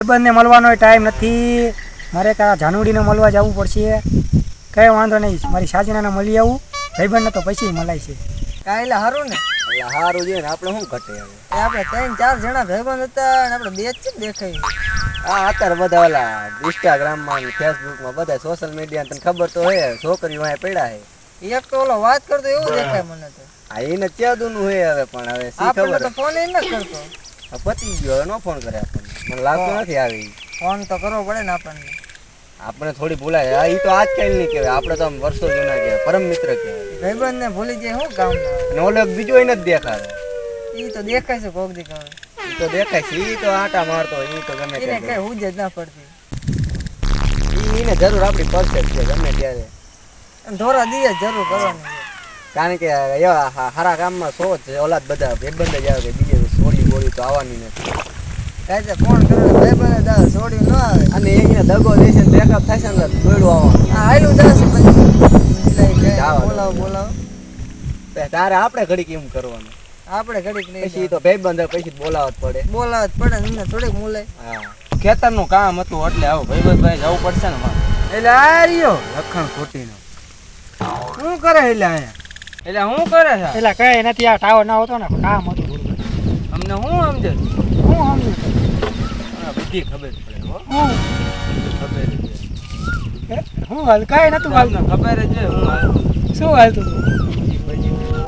ભાઈબંધને મળવાનો ટાઈમ નથી. મારે કા જાનુડીને મળવા જવું પડશે. કંઈ વાંધો નહીં, મારી સાજનાને મળી આવું. ભાઈબંધને તો પછી મળાય છે. કાંઈ સારું ને સારું છે ને આપણે શું ઘટે હવે આપણે 3-4 જણા ભાઈબંધ હતા અને આપણે બે જ દેખાય. હા અત્યારે બધા ઓલા ઇન્સ્ટાગ્રામમાં ફેસબુકમાં બધા સોશિયલ મીડિયા તને ખબર તો હે છોકરીઓ અહીંયા પડ્યા હે. એક તો ઓલો વાત કરતો એવું દેખાય મને તો. હા એને ચેદુનું હે હવે પણ હવે શી આપણે ખબર તો ફોન ન કરતો. પતી ગયો હવે નો ફોન કરે આપણને મને લાગતું નથી આવી ફોન તો કરવો પડે ને આપણને. આપણે થોડી ભૂલાય હા એ તો આજકાલ નહીં કહેવાય આપણે તો આમ વર્ષો જૂના કહેવાય પરમ મિત્ર કહેવાય. ભાઈબંધને ભૂલી જાય શું કામ અને ઓલો બીજો એને જ દેખાડે એ તો દેખાય છે કોક દી કહે એ તો દેખાય છે એ તો આટા મારતો હોય એ તો ગમે એને ત્યારે કઈ હુજ જ ના પડતી. એને જરૂર આપણી પરફેક્ટ છે ગમે ત્યારે એમ ધોરા દી જ જરૂર કરવાની છે. કારણ કે એવા હારા કામમાં સો જ ઓલાદ બધા ભાઈબંધ જ આવે કે બીજે સોડી બોડી તો આવવાની નથી. કાંઈ ફોન કરો ભાઈબંધ દાવ છોડી ન આવે અને એને દગો દેશે બેકઅપ થશે ને દોડું આવવાનું આ હાયલું જશે પછી બોલાવો તારે આપણે ઘડીક એમ કરવાનું આપણે ઘડીક નહીં પછી તો ભાઈબંધ પછી બોલાવવા જ પડે બોલાવ જ પડે ને એમને થોડીક મૂલે. હા ખેતરનું કામ હતું એટલે આવો ભાઈબંધભાઈ જવું પડશે ને મારે. એટલે આ રહ્યો લખણ ખોટીનો શું કરે એટલે અહીંયા એટલે શું કરે છે એટલે કંઈ નથી, આ ટાવર ના હોતો ને કામ હતું થોડું. અમને શું સમજે હું સમજુ બધી ખબર પડે હો હું ખબર છે હું હાલ કાંઈ નતું હાલતું. ખબર જ છે હું હાલ શું હાલતું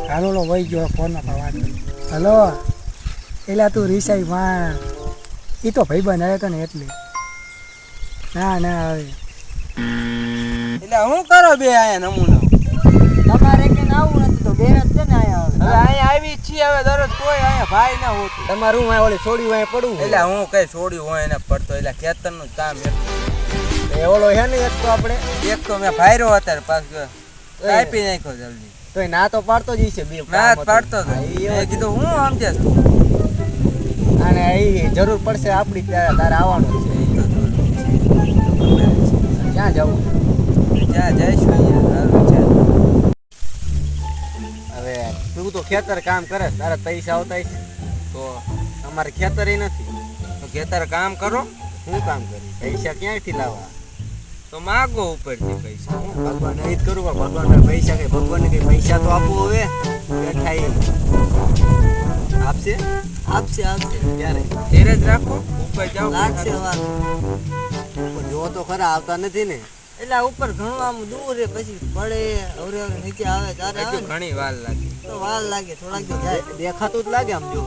હાલો લો વહી ગયો ફોનમાં તો વાત કરી. હલો પેલા તું રીસાઈ માં એ તો ભાઈબંધ આવ્યો હતો ને એટલે ના હવે એટલે શું કરો બે અહીંયા નમૂનો તમારે કે આવું નથી તો બે જ છે ને આયા હવે અહીંયા આવી જ છીએ હવે દરરોજ કોઈ અહીંયા ભાઈ ના હોતું તમારું હું ઓલી છોડી વાય પડું એટલે હું કઈ છોડ્યું હોય એને પડતો એટલે ખેતરનું જ કામ એટલું એ ઓલો હે ને એક તો આપણે એક તો મેં ભાયરો અત્યારે પાછો કાપી નાખ્યો જલ્દી તો એ ના તો પાડતો જ છે બે ના જ પાડતો હતો મેં કીધું હું સમજે અને એ જરૂર પડશે આપણી ત્યારે તારે આવવાનું છે ક્યાં જવું જ્યાં જઈશું અહીંયા સારું છે હવે તું તો ખેતર કામ કરે તારા પૈસા આવતા છે તો અમારે ખેતર નથી તો ખેતર કામ કરો શું કામ કરી પૈસા ક્યાંથી લાવવા તો માગો ઉપરથી પૈસા હું ભગવાન એ જ કરું પણ ભગવાન પૈસા કઈ ભગવાનને કઈ પૈસા તો આપવું હવે બેઠા એ આપશે આપશે ક્યારે ઘેરે જ રાખો ઉપર જાઓ લાગશે વાર. જો તો ખરા આવતા નથી ને એટલે આ ઉપર ઘણું આમ દૂર રે પછી પડે અવરે નીચે આવે ત્યારે આવે હજુ ને ઘણી વાર લાગે તો વાર લાગે થોડાક દી જાય દેખાતું જ લાગે આમ જો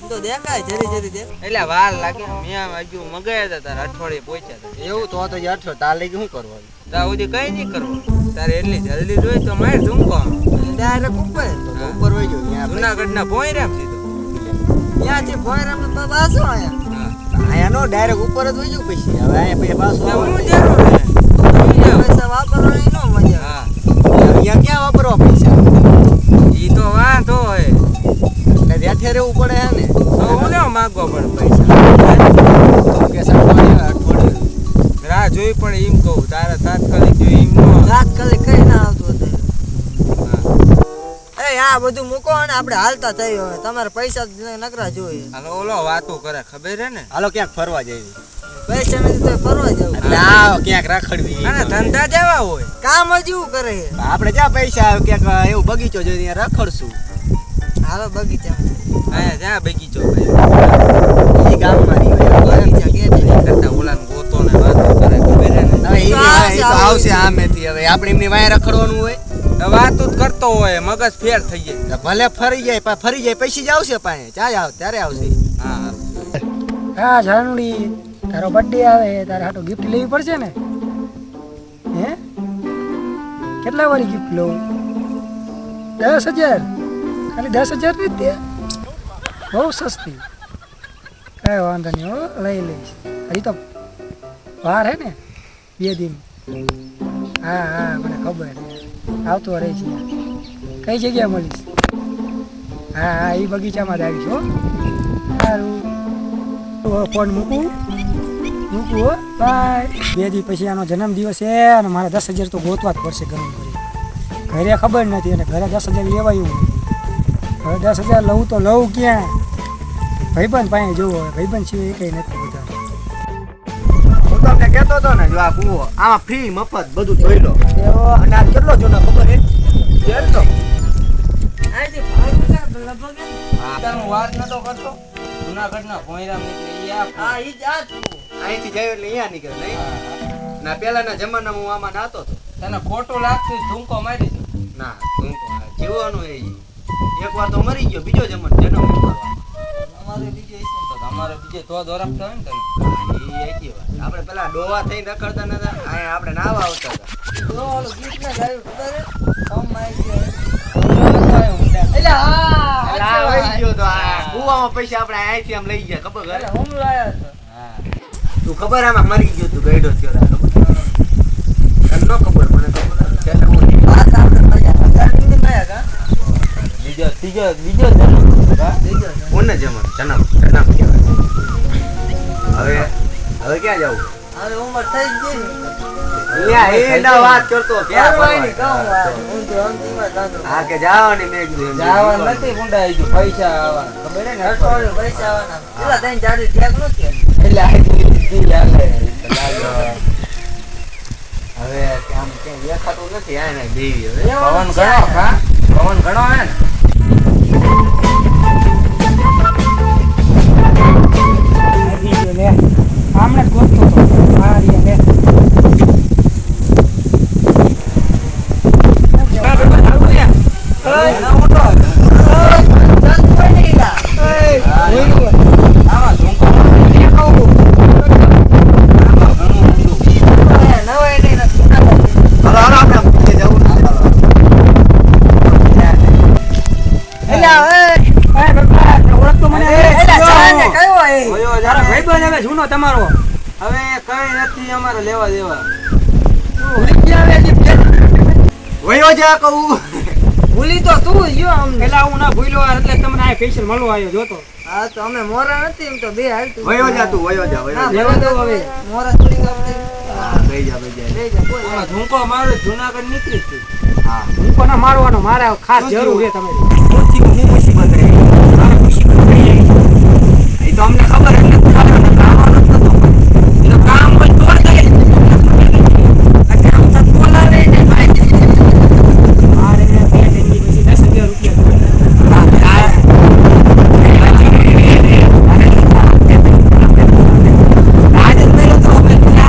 તો દેખાય જરી દેખાય. એટલે વાર લાગે મેં હજુ મગાયા હતા તારે અઠવાડિયે પહોંચ્યા હતા એવું તો યાર તાર લઈ શું કરવાનું ત્યાં સુધી કઈ નહીં કરવું તારે એટલી જલ્દી જોઈ તો મારે ઝુમકો ડાયરેક્ટ ઉપર ઉપર વહી ગયો ત્યાં જુનાગઢના પોઈ રામ સીધો ત્યાંથી ભોયરામ તો પાછો આયા હા અહીંયા નો ડાયરેક્ટ ઉપર જ વહી ગયું પછી હવે અહીંયા પછી પાછું હું આવવાનું. જરૂર ને પૈસા વાપરવાની ન મજા હા અહીંયા ક્યાં વાપરવા પૈસા ઈ તો વાંધો હોય એટલે બેઠે રહેવું પડે હે ને તો હું લેવા માંગવા પડે પૈસા કે અઠવાડિયું રાહ જોઈ પણ એમ કહું તારે તાત્કાલિક જોઈ એમ નો તાત્કાલિક કઈ ના આવતું હતું. હા એ આ બધું મૂકો અને આપણે હાલતા થઈ હવે તમારે પૈસા નકરા જોઈએ. હાલો ઓલો વાતો કરે ખબર હે ને હાલો ક્યાંક ફરવા જઈએ પૈસા નથી તો ફરવા જવું. એટલે આ ક્યાંક રાખડવી અને ધંધા જેવા હોય કામ જ એવું કરે છે. આપણે જ્યાં પૈસા આવે ક્યાંક એવું બગીચો જોઈએ ત્યાં રખડશું હાલો બગીચામાં અહીંયા જ્યાં બગીચો ભાઈ એ ગામમાં બગીચા કે કરતા ઓલાને ગોતો ને વાતો કરે ખબર હે ને હવે એ તો આવશે આમેથી હવે આપણે એમની વાય રખડવાનું હોય વાતો જ કરતો હોય મગજ ફેર થઈ જાય તો ભલે ફરી જાય પછી જ આવશે પાસે ચાય આવ ત્યારે આવશે હા હા જાનુડી તારો બર્થડે આવે તારે હાટો ગિફ્ટ લેવી પડશે ને. હે કેટલા વાળી ગિફ્ટ લઉં? 10,000 ખાલી 10,000 ની જ દે બહુ સસ્તી. કાંઈ વાંધો નહીં હો લઈ લઈશ. હજી તો વાર હે ને 2 દિન. હા મને ખબર આવતો રહીશ. કઈ જગ્યાએ મળીશ? હા એ બગીચામાં જ આવીશ હો. સારું ફોન મૂકું હો બાય. 2 દી પછી આનો જન્મદિવસ છે અને મારે 10,000 તો ગોતવા જ પડશે ગરમ કરી. ઘરે ખબર નથી અને ઘરે 10,000 લેવાયું નથી. હવે 10,000 લઉં તો લઉં ક્યાં? ભાઈબંધ પાસે જવું હવે ભાઈબંધ સિવાય કંઈ નથી બધા. કહેતો હતો ને જો આ કૂવો આમાં ફ્રી મફત બધું જોઈ લો એવો અને આ કેટલો જૂનો ખબર છે જેલ તો આજી ભાઈ લગભગ તારું વાત નતો કરતો જુનાગઢના ભોંયરામ નીકળે ઈ આ હા ઈ જ આ જ અહીંથી જાય એટલે અહીંયા નીકળે નહીં ના પેલાના જમાનામાં હું આમાં નાતો હતો તને ખોટું લાગતું હોય ધૂમકો મારી દે. ના તું જીવવાનું એ એક વાર તો મરી ગયો બીજો જન્મ નહીં કરવાનો અમારે બીજે છે તો તમારે બીજે તો દોરાવતા હોય ને તને એ એકી વાત આપણે પેલા ડોવા થઈને રખડતા નતા અહીંયા આપણે નાવા આવતા હતા તો ઓલો ગીત ને ગાયું ખબર હે ફોર્મ માં આવી ગયો એટલે હા અલા વહી ગયો તો આ કૂવામાં પૈસા આપણે અહીંથી આમ લઈ ગયા ખબર ઘરે હું લાયા હતો હા તું ખબર આમાં મરી ગયો તું ગઈડો થયો તા ખબર તને ન ખબર મને ખબર છેલ્લે હું વાત આપણે મજા ગાડી માં કા બીજો જન્મ હા? કોને જમણ જન્મ કહેવાય હવે ક્યાં જવું હવે ઉંમર થઈ જ ગઈ ને અહીંયા એના વાત કરતો ક્યાં કોઈ ફરવા? નહીં કહું હું તો અંતિમાં જાતો હા કે જવાની મેં કીધું એમ. જવાનું નથી ગુંડાઈ ગયું પૈસા આવવાના ખબર હે ને અઠવાડિયું પૈસા આવવાના પેલા ત્રણ ચાર દી થયા કે નથી એટલે આ જીતી હાલે હવે આમ ક્યાંય દેખાતું નથી આ ને દેવી હવે પવન ઘણો હા પવન ઘણો હે ને આમણે જ ગોતતો હતો આ રહ્યા લે આમાં ધૂમકો મારી દે. આમાં ઘણું ઊંડું. હાલો હાલો આપણે બીજે જવું નથી હાલો ઓળખતો મને ઓયો જરા ભાઈબંધ હવે જૂનો તમારો હવે કઈ નથી અમારે લેવા દેવા વયો જા કહું ભૂલી તો તું ગયો અમને પેલા હું ના ભૂલ્યો એટલે તમને આ પૈસા મળવા આવ્યો જોતો હા તો અમે મોરા નથી એમ તો બે હાલતું વયો જા તું વયો જા ના વયો જા લેવા દો હવે મોરા થોડી વાર હા ગઈ જા લઈ જા કોઈ આમાં ધૂમકો મારું જુનાગઢ નીકળી જ તું. હા હું કોના મારવાનો મારા ખાસ જરૂર છે તમારી મુસીબત રહી એ તો અમને ખબર જ નથી કામવાનો જ નતો એનું કામ હોય તો થાય કામ તો બોલાવે ને ભાઈ મારે પછી 10,000 રૂપિયા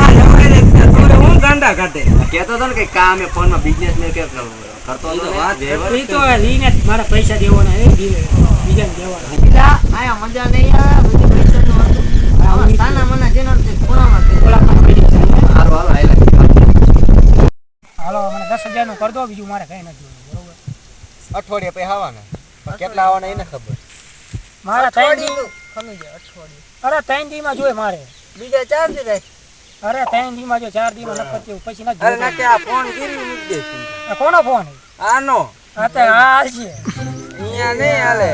હું ગાંડા કાઢે કેતો હતો ને કે કામ એ ફોન માં બિઝનેસ ને કે કરતો હતો ને વાત વ્યવહાર. એ તો લઈને જ મારા પૈસા દેવાના બીજાને દેવાના આયા મજા નહીં આવે બધી પૈસા નો હતો આવા સાના મના જેના તે ખૂણામાં તે હારું હાલો હાલો હાલો મને 10,000 નું કરી દો બીજું મારે કઈ નથી જોવું, બરોબર અઠવાડિયે પૈસા આવવાના પણ કેટલા આવવાના એને ખબર મારા ત્રણ દી ખમી જાય અઠવાડિયું અરે 3 દી માં જોઈએ મારે બીજા 4 દી રાખ અરે 3 દી માં જો 4 દી માં નકર તેવું પછી ના અરે ના કે આ ફોન ગીરી મૂકી દે આ કોનો ફોન આનો આ છે અહીંયા નહીં હાલે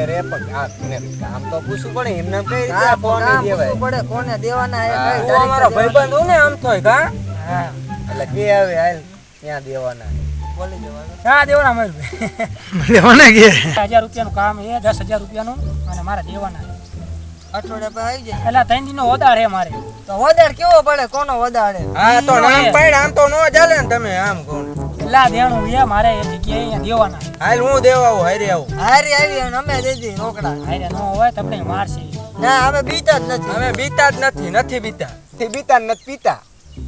રે પણ આ તને કામ તો પૂછવું પડે એમને કઈ રીતે હા આ ફોન કામ નહીં પૂછવું દેવાય પડે કોને દેવાના એ હા. કઈ તું અમારો ભાઈબંધ હું ને આમ થોય કા હા એટલે કે હવે હાલ ત્યાં દેવાના બોલી દેવાનું હા દેવાના મારું દેવાના કે 1000 રૂપિયાનું કામ છે 10,000 રૂપિયાનું અને મારે દેવાના અઠવાડિયા પર આવી જાય એટલે 3 દીનો ઓદાર છે મારે તો વધારે કેવો પડે કોનો વધારે હા તો નામ પાડ આમ તો નો ચાલે ને તમે આમ કોણ એટલા દેણું છે મારે એ જગ્યાએ અહીંયા દેવાના હાલ હું દેવા આવું હારી આવું હારી આવી અને અમે દીધી રોકડા હારે નો હોય તમને મારશે ના અમે બીતા જ નથી અમે બીતા જ નથી બીતા થી બીતા ને નથી પીતા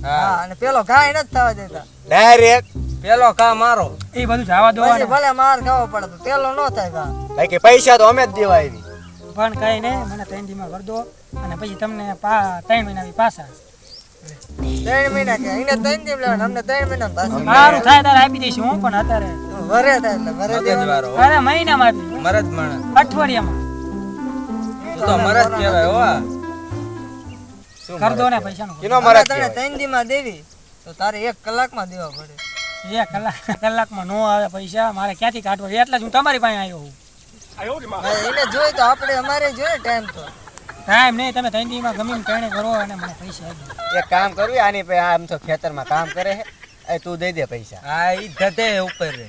હા હા અને પેલો ઘાય નથી થવા દેતા ડાયરેક્ટ પેલો કા મારો એ બધું જવા દો પછી ભલે માર ખાવો પડે તો પેલો નો થાય ઘા ભાઈ કે પૈસા તો અમે જ દેવાય ની પણ કઈ નહીં મને 3 દીમાં કરી દો અને પછી તમને 3 મહિના પાછા 3 મહિના કે એને 3 દી લેવાના અમને 3 મહિના પાછું સારું થાય ત્યારે આપી દઈશ હું પણ અત્યારે વરે થાય એટલે વરે દેવાનું મગજવારો અરે મહિનામાં આપી મરદ માણસ અઠવાડિયામાં તું તો મરદ કહેવાય હો આ. કરી દો ને પૈસાનું કિનો અમે મરદ તને કહેવાય? 3 દી માં દેવી તો તારે 1 કલાકમાં દેવા પડે 1 કલાકમાં નો આવે પૈસા મારે ક્યાંથી કાઢવા એટલે જ હું તમારી પાસે આવ્યો હું ભાઈ એને જોઈ તો આપણે અમારે જોઈએ ટાઈમ તો ટાઈમ નહીં તમે 3 દીમાં ગમીને કણે કરો અને મને પૈસા આપી એક કામ કરવી આની પે આમ તો ખેતરમાં કામ કરે છે એ તું દઈ દે પૈસા હા ઈ ધધે ઉપર રે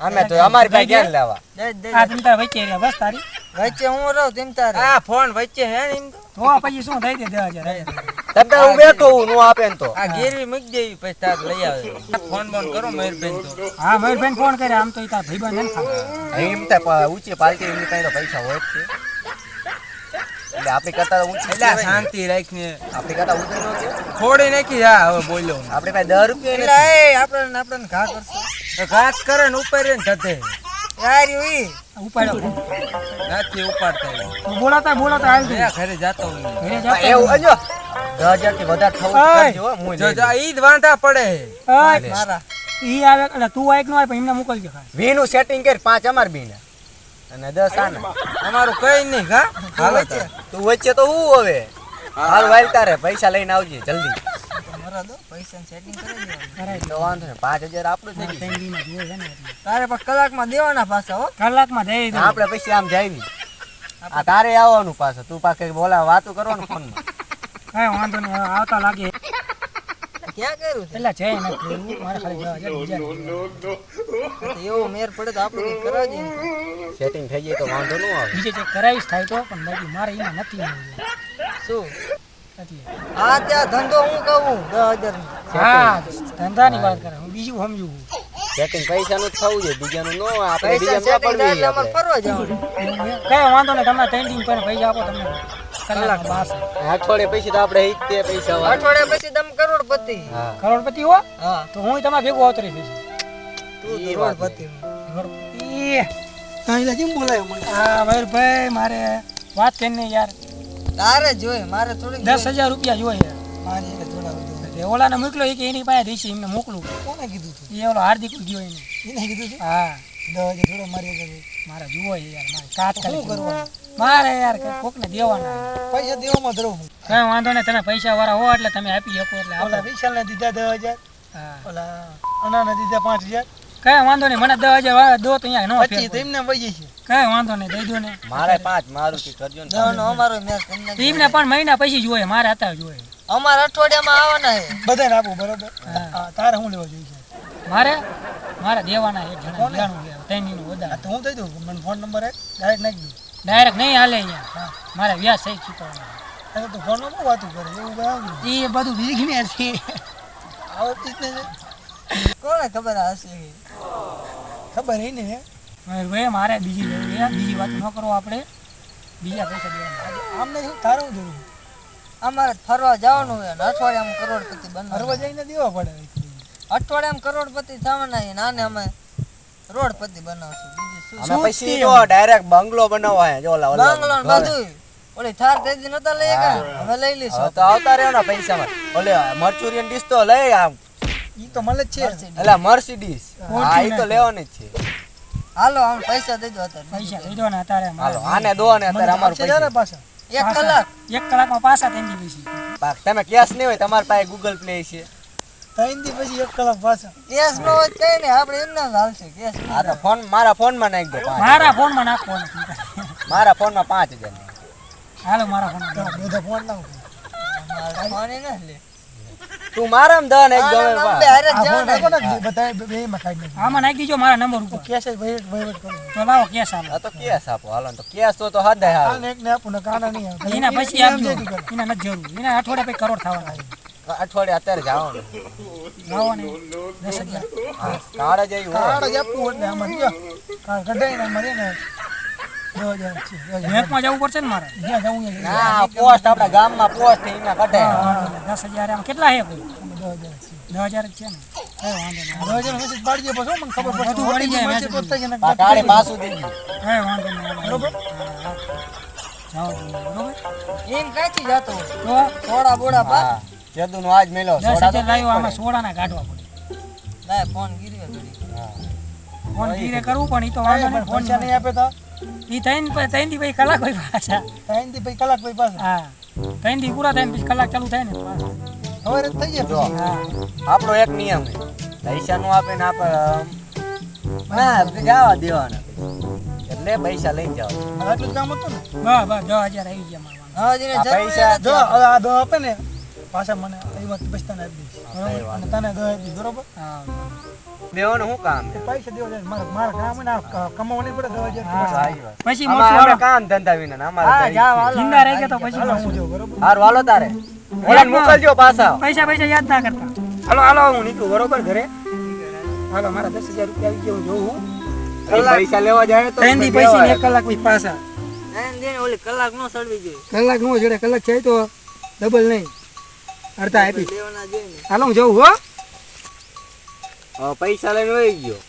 અમે તો અમારી પાસે ક્યાં લેવા દઈ દઈ આ તમે તાર વચ્ચે રહ્યા બસ તારી વચ્ચે હું રહું તેમ તારે આ ફોન વચ્ચે હે ને એમ તો તો પછી શું થઈ દે 10,000 તબે હું બેઠો હું નો આપે ને તો આ ગેરવી મૂકી દેવી પછી તાર લઈ આવે ફોન બોન કરો મયુરબેન તો હા મયુરભાઈ ફોન કરે આમ તો ઈ તાર ભાઈબંધ નથી ખાવા એમ તે ઊંચી પાલટી એમની પાસે તો પૈસા હોય જ છે એટલે આપણી કરતા ઊંચી એટલે આ શાંતિ રાખીને આપણી કરતા ઊંચી નો છે થોડી નાખી હા હવે બોલ્યો હું. આપણે પાસે 10 રૂપિયા એટલે એ આપણને ઘા કરશે તો ઘાત કરે ને ઉપર રે ને ધધે યાર ઈ ઉપાડ્યો નથી ઉપાડતા એ. તો બોલાતા હાલ દે મેં ઘરે જાતો હું ઘરે જાતો એવું અજો 10,000 થી વધારે થવું ઓય. કરજો હો હું જો જો ઈ જ વાંધા પડે ઓય, મારા ઈ આવે એટલે તું આઈક નો આવે પણ એમને મોકલજો ખાસ 20 નું સેટિંગ કર 5 અમાર બીને અને 10 આને અમારું કઈ નહીં ઘા હાલો વચ્ચે. તું વચ્ચે તો હું હવે હાલ વાલ તારે પૈસા લઈને આવજે જલ્દી મારા દો પૈસા સેટિંગ કરી દેવાનું કરાય તો વાંધો ને 5,000 આપણું થઈ ગયું ત્રણ દીમાં જોઈએ છે ને એટલે. તારે પણ કલાકમાં દેવાના પાછા હો કલાકમાં દઈ દઉં આપણે પછી આમ જાવી આ તારે આવવાનું પાછું તું પાકે બોલા વાતો કરવાનું ફોનમાં કઈ વાંધો નહીં હવે આવતા લાગે ક્યાં કર્યું છે પેલા જય નથી મારે ખાલી 10,000 બીજા નથી. એવો મેર પડે તો આપણે કંઈક કરાવજે ને. સેટિંગ થઈ જાય તો વાંધો ન આવે બીજે ચેક કરાવીશ થાય તો પણ બાકી મારે એમાં નથી મળવું. શું એટલે હા ત્યાં ધંધો હું કહું 10,000 નો. હા ધંધાની વાત કરે હું બીજું સમજુ સેટિંગ પૈસાનું જ થવું જોઈએ બીજાનું ન હોય આપણે પૈસા બીજા સેટિંગ થાય પડવી એટલે અમારે ફરવા જવાનું કઈ વાંધો નહીં તમે 3 દિન પર પૈસા આપો તમને કલાક બાસ અઠવાડિયે પછી તો આપણે હિતે પૈસા હોય અઠવાડિયા પછી તમે કરોડપતિ હા કરોડપતિ હો હા તો હું તમારા ભેગું આવતરી દઈશ તું ઈ તો વાત કરોડપતિ હા મયુરભાઈ મારે વાત કરીને યાર તારે જોઈએ મારે થોડીક 10,000 રૂપિયા જોઈએ મારી એટલે થોડા વધુ. તે ઓલાને મોકલો એ કે એની પાસે દેશે એમને મોકલું કોને કીધું તું એ ઓલો હાર્દિક ગયો એને એને કીધું તું હા 10,000 થોડો મારી આગળ મારે જુઓ યાર મારે કાટ શું ખાલી કરવાનું મારે યાર કોકને દેવાના પૈસા દેવામાં ધરો હું કઈ વાંધો નહીં તમે પૈસા વાળા હો એટલે તમે આપી શકો એટલે ઓલા આવતા વિશાલને દીધા 10,000 હા ઓલા અનાને દીધા 5,000 કઈ વાંધો નહીં મને 10,000 દો તો અહીંયા નો ફેર પછી તો પડે. એમને વહી છે કઈ વાંધો નહીં દઈ દો ને મારે 5 મારુતિ કરજો ને દવાનો અમારો મેચ કરી નાખજો. એમને પણ મહિના પછી જોઈએ મારે હતા જોઈએ અમારે અઠવાડિયામાં આવવાના છે બધાને આપો બરોબર હા. હા તારે શું લેવા જોઈએ મારે મારે દેવાના એક જણા લેવાનું લેવા ત્રણ વધારે તો હું દઈ દઉં મને ફોન નંબર ડાયરેક્ટ નાખી દઉં ડાયરેક્ટ નહીં હાલે અહીંયા મારે વ્યાજ સહિત ચૂકવવાના તો ફોનમાં બહુ વાતું કરે એવું કઈ આવ્યું એ બધું વીઘને છે આવતી જ નહીં કોને ખબર હશે ખબર હે ને ભાઈ મારે બીજી લેવી છે બીજી વાત ન કરો આપણે બીજા પૈસા દેવાના આમને શું તારે હું જરૂર અમારે ફરવા જવાનું હોય અને અઠવાડિયામાં કરોડપતિ બનવાનું ફરવા જઈને દેવા પડે અઠવાડિયામાં કરોડપતિ થવાના છે નાને અમે રોડપતિ બનાવશું બીજું શું અમે પછી જો ડાયરેક્ટ બંગલો બનાવવા હે જો ઓલા બાંગ્લો ને બધું ઓલી થાર તેજી નતા લઈ ગયા હવે લઈ લઈશું હવે તો આવતા રહ્યો ને પૈસામાં ઓલે મર્ચુરિયન ડીશ તો લઈ આમ ઈ તો મળે જ છે એટલે મર્સિડીઝ હા ઈ તો લેવાની જ છે હાલો આમ પૈસા દેજો અત્યારે પૈસા લઈ દો ને અત્યારે હાલો આને દો ને અત્યારે અમારું પૈસા પાછા 1 કલાક એક કલાકમાં પાછા થઈ ગઈ પછી તમે કેશ નહીં હોય તમારી પાસે ગૂગલ પ્લે છે ત્રણ પછી 1 કલાક પાછા કેસ નો હોય કઈ નહીં આપણે એમને જ હાલશે કેસ આ તો ફોન મારા ફોનમાં નાખી દો પાંચ. મારા ફોનમાં નાખવાનો મારા ફોનમાં 5,000 હાલો મારા ફોનમાં બધા ફોન ના ફોન ના લે તું મારામ દો ને એક આને ગમે નંબર પા. હારે જ જવાનું ને. બતાય બે માં કાઢી નાખી આમાં નાખી દીજો મારા નંબર ઉપર કેસ જ વહીવટ કરો તો લાવો કેસ હાલો આ તો કેસ આપો હાલો ને તો કેસ તો હદાય હાલો આને એક ને આપું ને કાના નહીં આવે એના પછી આપજો એના નથી જરૂર એના અઠવાડિયા પછી કરોડ થવાના અઠવાડિયે અત્યારે જવાનું લાવો ને 10,000 કાળ જ આવ્યું હોય. કાર્ડ જ આપવું એટલે આમાં જો કાર્ડ કઢાઈને મરે ને 10,000 છે 10,000 બેંકમાં જવું પડશે ને મારે જ્યાં જવું હોય ના પોસ્ટ આપણા ગામમાં પોસ્ટ એના કઢે 10,000 આમ કેટલા છે કોઈ 10,000 10,000 છે જ છે ને કઈ વાંધો નહીં 10,000 મેસેજ પાડજે પછી મને ખબર પડશે બધું વળી જાય મેસેજ મેસેજ. પોતાને આ કાળે પાછું દઈ ગયું કઈ વાંધો નહીં બરોબર જાઓ બરોબર એમ કાંઈથી જાતો તો થોડા બોડા પા હા જદુ નો આજ મેલો 10,000 લાવ્યો આમાં સોડાના કાઢવા પડે લાય ફોન ગીર્યો થોડી ફોન ધીરે કરવું પણ એ તો વાંધો નહીં ફોન પૈસા નહીં આપે તો એ ત્રણ દી પછી કલાક હોય પાછા ટાઈમ થી પછી કલાક પછી પાછા હા 3 દી પૂરા થાય ને પછી કલાક ચાલુ થાય ને પાછા હવે જ થઈ જાય જો પછી હા આપણો એક નિયમ છે પૈસા નું આપે ને આપણે ના જવા દેવાના એટલે પૈસા લઈને જાવ આટલું જ કામ હતું ને બસ 10,000 આવી ગયા મારા હા જીને આ જરૂર પૈસા જો હવે આ દો આપે ને પાછા મને એ વાત પછી તને આપી દઈશ બરોબર અને તને 10 આપી દઈશ બરોબર હા બેવાનું શું કામ છે? પૈસા દેવા જાય મારા કામ ને કમાવા નહીં પડે 10,000 પછી અમારે મોસું અમે કામ ધંધા વિના અમારે હા કઈ જાવ છે. હાલો જિંદા રહી ગયા તો પછી હાલો મોસું. હું જાઉં બરોબર હારું હાલો તારે ઓલાને મોકલજો પાછા. પૈસા યાદ ના કરતા. હાલો હાલો હું નીકળું બરોબર ઘરે. હાલો મારા 10,000 રૂપિયા આવી ગયા હું જોઉં. પૈસા લેવા જાય તો ત્રણ દી પૈસા ને 1 કલાક પછી પાછા. એને ઓલી કલાક નો સડવી જોઈએ કલાક નો જડે કલાક છે તો ડબલ નહીં અડધા આપી. લેવાના જોઈએ ને હાલો હું જઉં હો. હવે પૈસા લઈને વહી ગયો.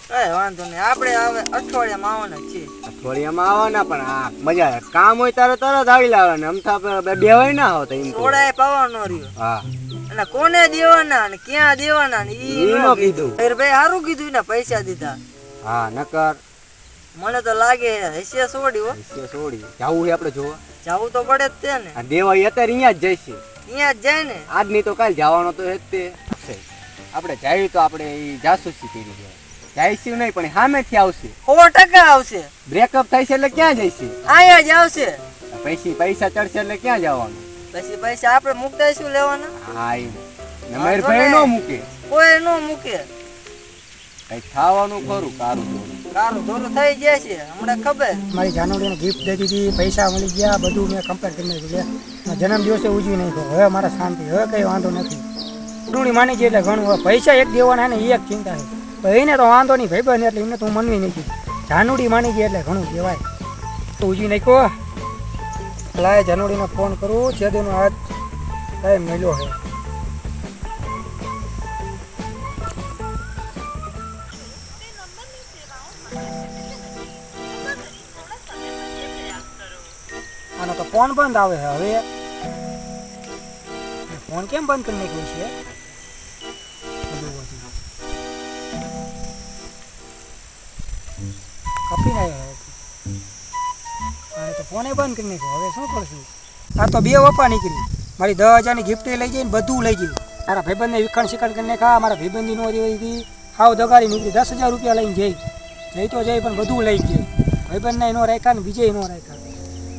કઈ વાંધો નહીં આપણે હવે અઠવાડિયામાં આવવાના જ છીએ અઠવાડિયામાં આવવાના પણ આ મજા આવે. કામ હોય ત્યારે તરત આવી લાવવાના. અમથા બેવાય ના હોત એમ તો. સોડાએ પાવાનો રહ્યો હા અને કોને દેવાના ને ક્યાં દેવાના ને ઈ ઈ ન નો કીધું કીધું. ભાઈ સારું કીધું ને પૈસા દીધા હા નકર મને તો લાગે હશે સોડી હો વિશે છોડી જાવું છે આપણે જોવા. જવું તો પડે જ તે ને આ દેવાય અત્યારે અહીંયા જ જઈશે. અહીંયા જ જાય ને આજ નહીં તો કાલ જવાનો તો જ તે છે. આપણે જાય તો આપણે ઈ જાસૂસી કરી જાય. જઈશું નહીં પણ સામેથી આવશે. 100% આવશે બ્રેકઅપ થાય છે એટલે ક્યાં જઈશે? અહીંયા જ આવશે પૈસા ચડશે એટલે ક્યાં જવાનું? પછી પૈસા આપણે મૂકતા શું લેવાના હા એ નમેર ભાઈ નો મૂકે. કોઈ નો મૂકે કઈ ખાવાનું ખરું કારું થોડું. કારું ધોરું થઈ જાય છે હમણાં ખબર મારી જાનવડીને ગિફ્ટ દઈ દીધી, પૈસા મળી ગયા, બધું મેં કમ્પ્લીટ કરી નાખ્યું છે. જન્મદિવસે ઉજવી નાખ્યો. હવે મારા શાંતિ, હવે કંઈ વાંધો નથી. ડુંગળી માની છે એટલે ઘણું. હવે પૈસા એક દેવાના ને એ એક ચિંતા છે. પણ એને તો વાંધો નહીં ભાઈ એટલે એમને તો હું મનવી નહીં કીધું. જાનુડી માની ગઈ એટલે ઘણું કહેવાય. તો ઉજવી નાખ્યો. લાય જાનુડીને ફોન કરું. છેદનો હાથ ટાઈમ મળ્યો છે. આનો તો ફોન બંધ આવે છે હવે. ફોન કેમ બંધ કરી નાખ્યો છે? કપી નાખ્યો તો ફોને બંધ કરી નાખ્યો. હવે શું કરશું? આ તો બે વપા નીકળી. મારી 10,000ની ગિફ્ટ લઈ જઈને બધું લઈ ગયું. મારા ભાઈબંધને વિખણ શિખણ કરીને ખા. મારા ભાઈબંધી નો હતી હાવ દગાડી નીકળી. 10,000 રૂપિયા લઈને જઈ તો જઈ પણ બધું લઈ ગઈ. ભાઈબંધને નો રાખ્યા ને બીજે નો રાખ્યા.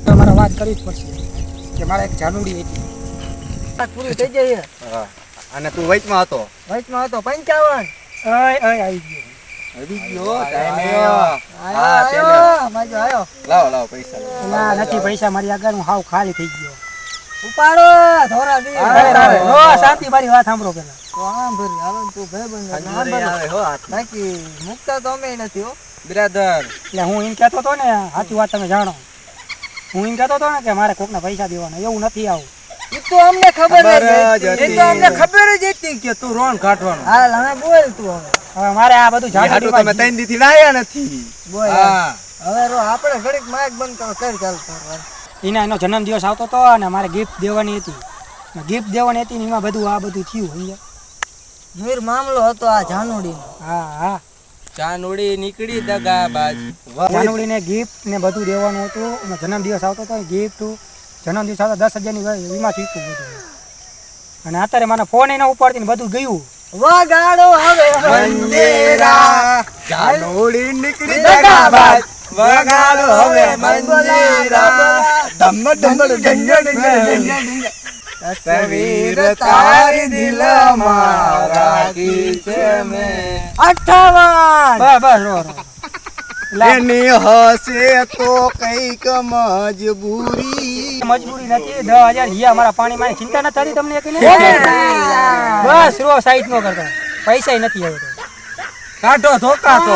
તો મારે વાત કરવી જ પડશે કે મારે એક જાનુડી હતી. પૂરી થઈ જાય હા અને તું વચમાં હતો. વચમાં હતો 55 આવી ગયો. આવી ગયો આયો લાવો પૈસા ના નથી પૈસા મારી આગળ. હું હાવ ખાલી થઈ ગયો. ઉપાડો ધોરા દી શાંતિ મારી વાત સાંભળો પેલા. તો આમ ભરી હાલો ને તું ભાઈબંધ આવે હો હાથ. બાકી મુકતા તો અમે નથી હો બ્રધર એટલે હું એમ કહેતો હતો ને, સાચી વાત તમે જાણો. હું એમ કહેતો હતો ને કે મારે કોકના પૈસા દેવાના. એવું નથી આવું. ઈ તો અમને ખબર ખબર જ જ હતી. હતી. એ તો અમને ખબર જ હતી કે તું રોન કાઢવાનો. હાલ હવે બોલ તું હવે મારે આ બધું હાટુ તમે જાનુડીમાં ત્રણ દીથી લાયા નથી. બોલ હા હવે રો આપણે ઘડીક માઇક બંધ કરો કર ચાલ કરવાનું એનો જન્મદિવસ આવતો હતો અને મારે ગિફ્ટ દેવાની હતી. ગિફ્ટ દેવાની હતી ને એમાં બધું આ બધું થયું. સમજ્યા? મીર મામલો હતો આ જાનુડીનો હા હા. ચાનુડી નીકળી દગાબાજ. જાનુડીને ગિફ્ટ ને બધું દેવાનું હતું. એનો જન્મદિવસ આવતો હતો. ગિફ્ટ જન્મદિવસ આવતો 10,000ની વીમા ચૂક્યું બધું. અને અત્યારે મને ફોન એને ઉપાડતી ને બધું ગયું. વગાડો હવે મંજીરા ચાનુડી નીકળી દગાબાજ. વગાડો હવે મંજીરા ધમ ધમ ઢંગ તસવીર તારી દિલમાં રાખી છે મેં. 58 બસ રો રો. એની હસે તો કઈક મજબૂરી. મજબૂરી નથી. 10,000 હિયા મારા પાણીમાં ચિંતા નથી થતી તમને એકને? બસ રો સાઈડ નો કરતા. પૈસા નથી હવે તો. કાઢો ધોકા તો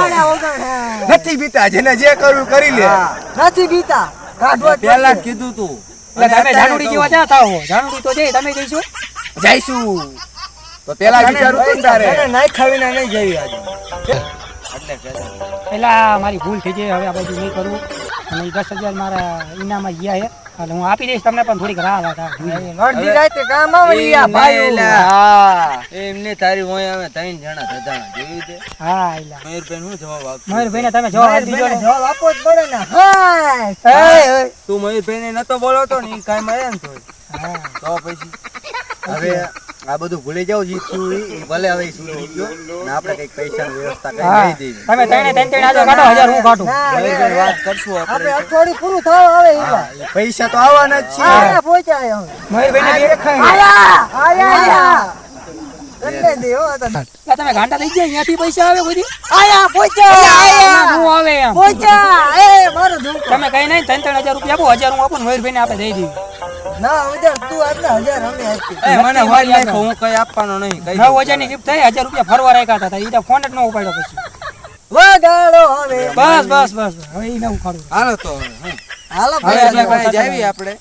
નથી બીતા. જેને જે કરવું કરી લે. નથી બીતા કાઢવા પેલા જ કીધું તું. એટલે તમે જાનુડી જેવા ક્યાં થાવ? જાનુડી તો જઈ તમે જઈશું. જઈશું તો પેલા વિચારું તું તારે. નાઈ ખાવીને નહીં જઈ આજે પેલા મારી ભૂલ થઈ ગઈ. હવે આ બધું નહીં કરું. અને એ 10,000 મારા ઇનામમાં ગયા છે. એટલે હું આપી દઈશ તમને, પણ થોડીક રાહ વાત. અડધી રાતે કામ આવે યા ભાઈ હા એમને તારી હોય અમે ત્રણ જણા ધધાણા જોયું છે. હા એલા મયુરભાઈ શું જવાબ આપશે? મયુરભાઈને તમે જવાબ આપી દીધો ને. જવાબ આપવો જ પડે ને હાય તું મયુરભાઈ ને નતો બોલાવતો ને એ કાંઈ મળે ને તો હા પછી હવે આ બધું ભૂલી જાવ જી થયું ઈ ભલે હવે ઈ સુધરી ગયો ને આપણે કઈક પૈસાની વ્યવસ્થા કરી હા દઈ દેવી. તમે ત્રણ આજે કાઢો 1000 હું કાઢું મયુરભાઈ વાત કરશું આપણે આપણે. અઠવાડિયું પૂરું થવા આવે ઈલા. હા, પૈસા તો આવવાના જ છે. આયા પહોંચાય હવે. મયુરભાઈ ને દેખાય આયા કને દે હો તો. તમે ગાંડા થઈ ગયા અહીંયાથી પૈસા આવે કોઈ દી? આયા પહોંચાય હું આવે એમ પહોંચાય એ મારું દુખ. તમે કઈ નહીં 3-3000 રૂપિયા આપો 1000 હું આપું ને મયુરભાઈ ને આપણે દઈ દઈએ ના ઉધાર તું આટલા 1000 અમે આપી. એ મને હોય નાખો હું કઈ આપવાનો નહીં કઈ 9000 ની ગિફ્ટ થઈ 1000 રૂપિયા ફરવા રાખ્યા હતા ઈ તો ફોન જ ન ઉપાડ્યો પછી વગાડો હવે. બસ હવે ઈ ન ઉખાડું હાલો તો હવે, હું. હાલો હવે પૈસા એટલે લેવા. ભાઈ જાવી આપણે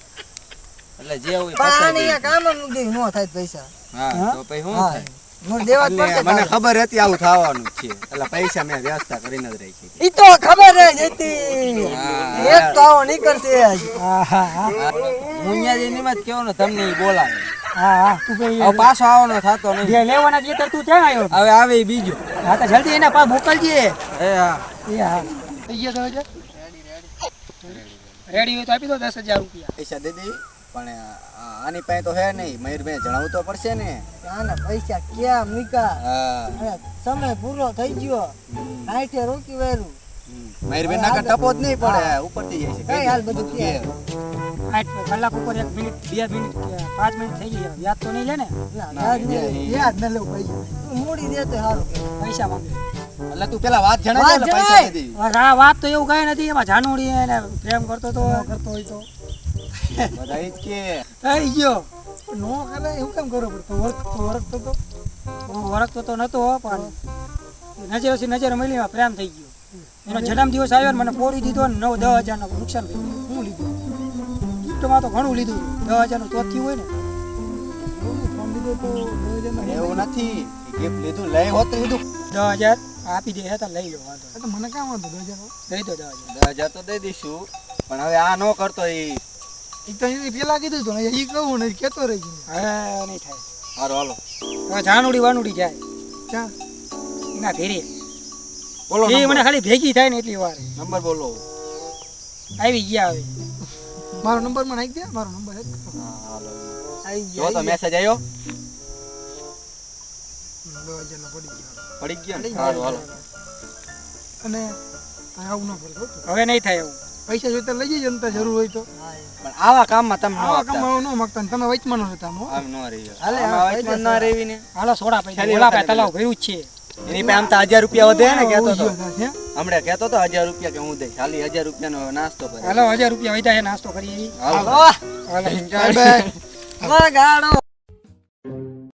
એટલે જે હોય પાણી પતાવી અહીંયા કામ જ નથી નો થાય પૈસા. હા તો પછી શું હા થાય હું દેવા જ પડશે એટલે મને તારે. ખબર હતી આવું થવાનું જ છે એટલે પૈસા મેં વ્યવસ્થા કરીને જ રાખી હતી. ઈ તો ખબર જ હતી. હા. એક તો આવો નીકળશે જ. હા હા હા હું અહીંયા જઈને એમ જ કહું ને તમને ઈ બોલાવે હા તું કઈ હવે પાછો આવવાનો થતો નહીં જે લેવાના છે તો તું ક્યાં આવ્યો હવે આવે ઈ બીજો હા તો જલ્દી એના પા મોકલજે એ હા એ હા થઈ ગયા તો રેડી હોય તો આપી દો 10000 રૂપિયા પૈસા દે દે પણ આની પાસે તો હે નહીં મયુરભાઈ જણાવવું તો પડશે ને આના પૈસા ક્યાં મૂકા. હા અને સમય પૂરો થઈ ગયો. આઠે રોકી વેરું. મયુરભાઈ ના ટપો જ નહીં પડે ઉપરથી જાય છે કઈ હાલ બધું કે. 8 કલાક ઉપર 1 મિનિટ 2 મિનિટ 5 મિનિટ થઈ ગઈ યાદ તો નહીં લે ને ના, યાદ ન લેવું પૈસા. તું મૂડી દે તો સારું કહેવાય. પૈસા માંગે એટલે તું પેલા વાત જણાવ વાત એટલે પૈસા જણાય. દે દેવી આ વાત તો એવું કઈ નથી એમાં જાનુડી એને પ્રેમ કરતો તો હોય તો બધા ઈ જ કે થઈ ગયો નો કરે એવું કેમ કરો પડતો વરખતો તો હું વળગતો તો નતો પણ નજરેથી નજરે મળી એમાં પ્રેમ થઈ ગયો એનો જન્મ દિવસ આવ્યો ને મને પોડી દીધો ને 9-10 હજારનો નુકસાન થઈ ગયું હું લીધું ગિફ્ટમાં તો ઘણું લીધું 10 હજારનું તો થયું હોય ને ફોન લીધો તો 2000 એવું નથી ગિફ્ટ લીધું લઈ હોત તો લીધું 10,000 આપી દે હે તો લઈ લો વાંધો તો મને કામ વાંધો 2000 દઈ દો 10,000 10,000 તો દઈ દઈશું પણ હવે આ નો કરતો ઈ ઈ તો ઈ પેલા કીધું તો ને ઈ કહું ને ઈ કહેતો રહી ગયો હવે નહીં થાય હારો હાલો હવે જાનુડી વાનુડી જાય ક્યાં એના ઘેરે બોલો એ મને ખાલી ભેગી થાય ને એટલી વાર નંબર બોલો આવી ગયા હવે મારો નંબર માં નાખી દે મારો નંબર હે હા હાલો આવી જો તો ગયા. મેસેજ આવ્યો 2000 નો પડી ગયો પડી ગયો ને હાલો હાલો અને આ આવું ન કરતો હવે નહીં થાય એવું પૈસા જોઈતા લઈ જજો ને તાર જરૂર હોય તો પણ આવા કામમાં તમે નો આવા આપતા કામ ન માંગતા ને તમે વચમાં ન રહેતા હો આમ નો રહી હાલે, આમાં હા, વચમાં ના રેવી ને હાલો સોડા પૈસા છેલ્લી ઓલા વખતે પાસે તલાવ ભર્યું જ છે એની પાસે આમ તો 1000 રૂપિયા વધે ને કેતો તો હે હમણાં કેતો તો 1000 રૂપિયા કે હું દઈશ ખાલી 1000 રૂપિયાનો નાસ્તો કરે હાલો 1000 રૂપિયા વધ્યા છે નાસ્તો કરીએ હાલો હાલો બાય બાય વગાડો